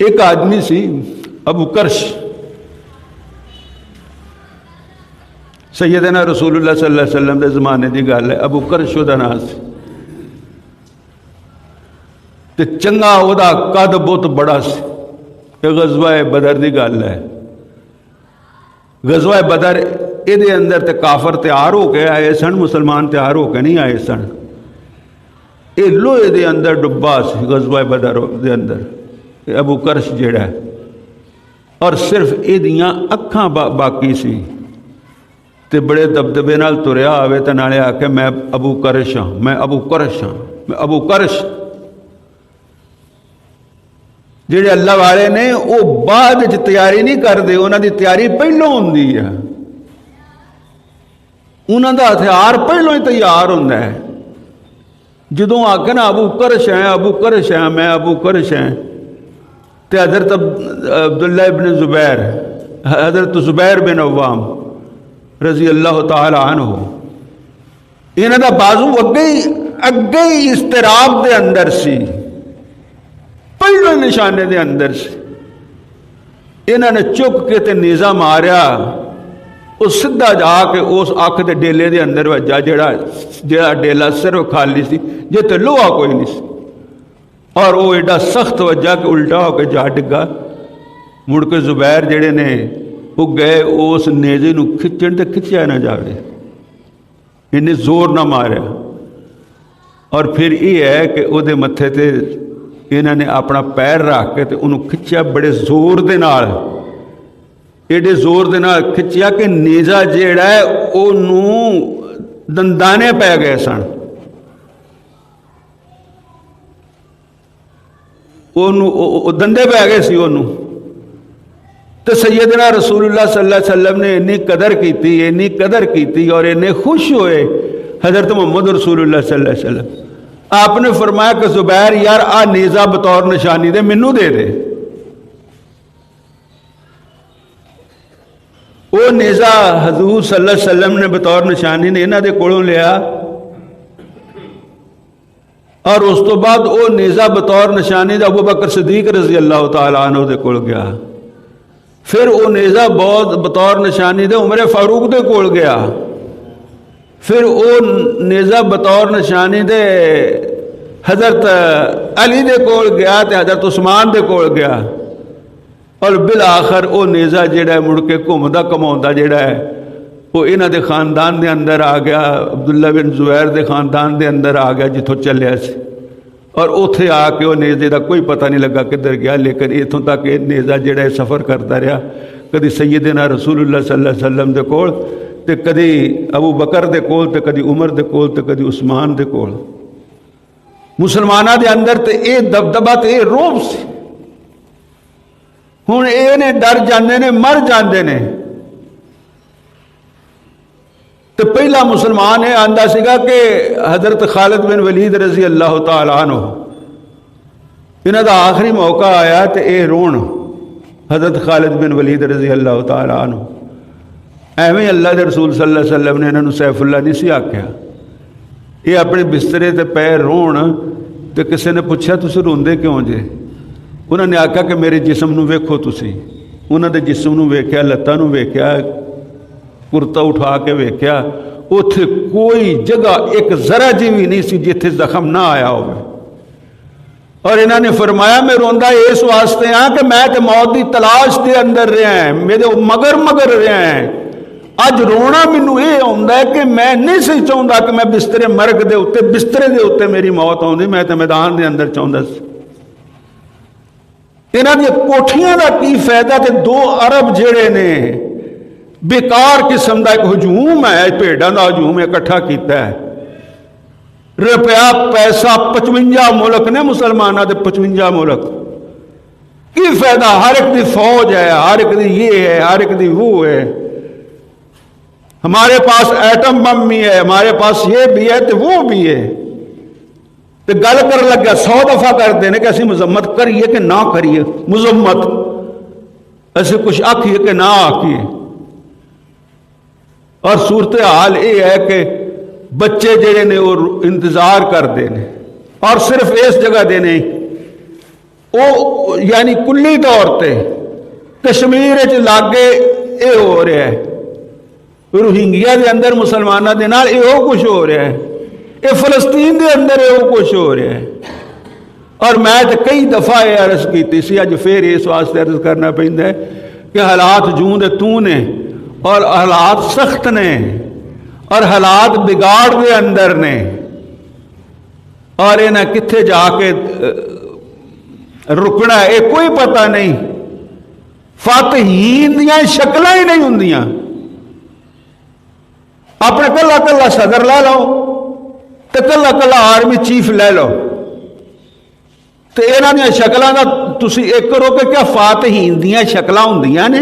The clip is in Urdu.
ایک آدمی سی ابو کرش، سیدنا رسول اللہ صلی اللہ علیہ وسلم دے زمانے دی گل ہے، ابو کرش دا نام سی تے چنگا او دا قد بہت بڑا سی۔ یہ غزوہ بدر دی گل ہے۔ غزوہ بدر یہ اندر تے کافر تیار ہو کے آئے سن، مسلمان تیار ہو کے نہیں آئے سن۔ یہ لوہے دے اندر ڈبا سی غزوہ بدر دے اندر ابو کرش جیڑا ہے، اور صرف یہ اکھاں باقی سی تے بڑے دبدبے نال تریا آوے تے نالے آ کے میں ابو کرش ہاں، میں ابو کرش ہاں، میں ابو کرش۔ جڑے اللہ والے نے وہ بعد تیاری نہیں کرتے، انہوں دی تیاری پہلوں ہوندی ہے، انہوں دا ہتھیار پہلوں ہی تیار ہوتا ہے۔ جدوں آ کے نا ابو کرش ہیں، ابو کرش ہیں، میں ابو کرش ہیں، تے حضرت عبداللہ ابن زبیر، حضرت زبیر بن عوام رضی اللہ تعالی عنہ، انہوں دا بازو اگے ہی اضطراب دے اندر سی، پہلو نشانے دے اندر سی۔ انہوں نے چک کے تے نیزہ ماریا، وہ سدھا جا کے اس اکھ دے ڈیلے دے اندر وجا، جڑا ڈیلا صرف خالی سی، جے تے لوہا کوئی نہیں سی، اور وہ ایڈا سخت وجہ کہ الٹا ہو کے جا ڈگا۔ مڑ کے زبیر جڑے نے وہ گئے اس نیزے نو کھچن تے کھچیا نہ جاوے، انہیں زور نہ ماریا۔ اور پھر یہ ہے کہ وہ دے متھے تے انہوں نے اپنا پیر رکھ کے تے انہوں کھچیا بڑے زور دے نال، ایڈے زور دے نال کھچیا کہ نیزہ جیڑا ہے انہوں دندانے پہ گئے سن، دندے پہ گئے سی انہوں۔ تو سیدنا رسول اللہ صلی اللہ علیہ وسلم نے انی قدر کیتی اور اتنے خوش ہوئے حضرت محمد رسول اللہ صلی اللہ علیہ وسلم۔ آپ نے فرمایا کہ زبیر یار آ نیزہ بطور نشانی دے منو دے دے۔ وہ نیزہ حضور صلی اللہ علیہ وسلم نے بطور نشانی نے انہاں دے کولوں لیا، اور اس تو بعد وہ نیزہ بطور نشانی دے ابو بکر صدیق رضی اللہ تعالیٰ عنہ دے کول گیا، پھر وہ نیزہ بطور نشانی دے عمر فاروق دے کول گیا، پھر وہ نیزہ بطور نشانی دے حضرت علی دے کول گیا تے حضرت عثمان دے کول گیا، اور بالآخر وہ نیزہ جڑا ہے مڑ کے گھومدا کماؤندا جڑا ہے وہ انہاں دے خاندان دے اندر آ گیا، عبداللہ بن زبیر دے خاندان دے اندر آ گیا جتوں چلیا سی، اور اوتھے آ کے وہ نیزے دا کوئی پتہ نہیں لگا کدھر گیا، لیکن اتوں تک یہ نیزہ جڑا ہے سفر کرتا رہا، کدی سیدنا رسول اللہ صلی اللہ علیہ وسلم دے کول تے کدی ابو بکر دے کول تے کدی عمر دے کول تے کدی عثمان دے کول۔ مسلمانہ دے اندر تے اے دبدبہ تے اے روب سی، ہن اے نے ڈر جاندے نے، مر جاندے نے۔ تو پہلا مسلمان یہ آندا سگا کہ حضرت خالد بن ولید رضی اللہ تعالیٰ عنہ، انہاں دا آخری موقع آیا تو اے رون حضرت خالد بن ولید رضی اللہ تعالیٰ عنہ۔ ایویں اللہ دے رسول صلی اللہ علیہ وسلم نے انہوں سیف اللہ نہیں سی آکھیا، یہ اپنے بسترے تے پیر رون، تو کسی نے پوچھا تسی روندے کیوں جے؟ انہوں نے آکھا کہ میرے جسم نو ویکھو تسی، انہوں دے جسم نو ویکھیا، لتاں نو ویکھیا، کرتا اٹھا کے ویکھیا، اتھے کوئی جگہ ایک ذرا جی بھی نہیں سی جتھے زخم نہ آیا ہوئے۔ اور انہوں نے فرمایا میں روندا اس واسطے ہاں کہ میں تے موت دی تلاش دے اندر رہا ہیں، میرے مگر رہا ہیں، اج رونا مینوں یہ آندا ہے کہ میں نہیں سی چاہتا کہ میں بسترے مرگ دے اوتے، بسترے دے اوتے میری موت آندی، میں تے میدان دے اندر چاہتا سی۔ انہاں دی کوٹھیاں دا کی فائدہ تے 2 ارب جڑے نے بیکار قسم دا ایک ہجوم ہے، بھیڑاں دا ہجوم اکٹھا کیتا ہے، روپیہ پیسہ 55 ملک نے مسلمانوں دے 55 ملک، کی فائدہ؟ ہر ایک دی فوج ہے، ہر ایک دی یہ ہے، ہر ایک دی وہ ہے، ہمارے پاس ایٹم بم بھی ہے، ہمارے پاس یہ بھی ہے تو وہ بھی ہے، تو گل کر لگا 100 دفعہ کرتے ہیں کہ اسی مذمت کریے کہ نہ کریے، مذمت ایسے کچھ آکھیے کہ نہ آکھیے۔ اور صورتحال یہ ہے کہ بچے جڑے نے وہ انتظار کرتے ہیں، اور صرف اس جگہ دے نہیں، وہ یعنی کلی طور تے کشمیر لاگے یہ ہو رہا ہے، روہنگیا دے اندر مسلمانوں دے نال یہ کچھ ہو رہا ہے، یہ فلسطین دے اندر یہ کچھ ہو رہا ہے۔ اور میں تو کئی دفعہ یہ عرض کی سی، اج پھر اس واسطے عرض کرنا پہنتا ہے کہ حالات جوں دے توں نے، اور حالات سخت نے، اور حالات بگاڑ دے اندر نے، اور انہیں کتھے جا کے رکنا ہے یہ کوئی پتہ نہیں۔ فاتحین دیاں شکلاں ہی نہیں ہوندیاں، اپنے کلا کلا صدر لے لو تو کلا کلا آرمی چیف لے لو، تو یہاں دیا شکلوں کا تسی ایک کرو کہ کیا فاتحین دیاں شکلاں ہوندیاں نے؟